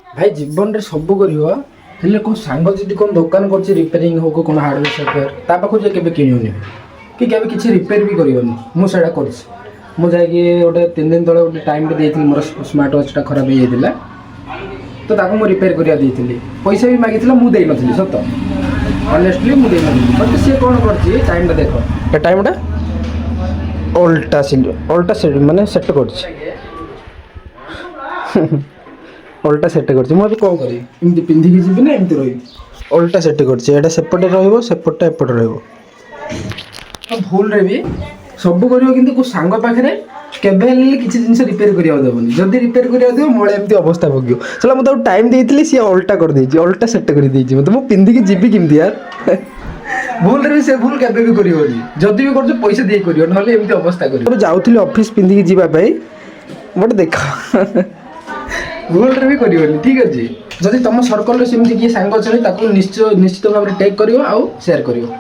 भाई जीवन रे सब करियो हेले को सांग जदी कोन दुकान करछि रिपेयरिंग हो को कोन हार्डवेयर सॉफ्टवेयर ता पाखो जे केबे किनियोनी कि केबे किछि रिपेयर भी करियोनी मु सेडा करछि मु जाय कि ओटे 3 दिन तळे ओटे टाइम पे देथिल मोर स्मार्ट वॉच टा खराब हे जेतिला तो ताको मु रिपेयर करिया देथिली पैसा भी मागिथिला मु देई नथिली सत ऑनेस्टली मु देई नथिली बट से कोन करछि टाइम टा देखो ए टाइम टा उल्टा सेट माने सेट करछि उल्टा सेट करछि मु अभी कोन करी इमति पिंधी की जिबि ना इमति रही उल्टा सेट करछि एटा सेपटे रहइबो सेपटे एपटे रहइबो तो भूल रे भी सब करियो किंतु को सांग पाखरे केबे हेले किछि जिंस रिपेयर करिया देबनी जदी रिपेयर करिया देबो मोळे एमति अवस्था भोगियो चला मु तो टाइम देइतली सी उल्टा कर देछि उल्टा सेट कर देछि मत मु पिंधी की जिबि किमति यार भूल रे से भूल केबे भी करियोनी जदी भी करछ पैसा देई करियो नले एमति अवस्था करियो जाउथली ऑफिस पिंधी की जिबा पई बट देखा भूल रे भी करियोनी ठीक अछि जदी तुम सर्कल रे सेमति की सांग अछि ताको निश्चित भाबरे टेक करियो आ शेयर करियो।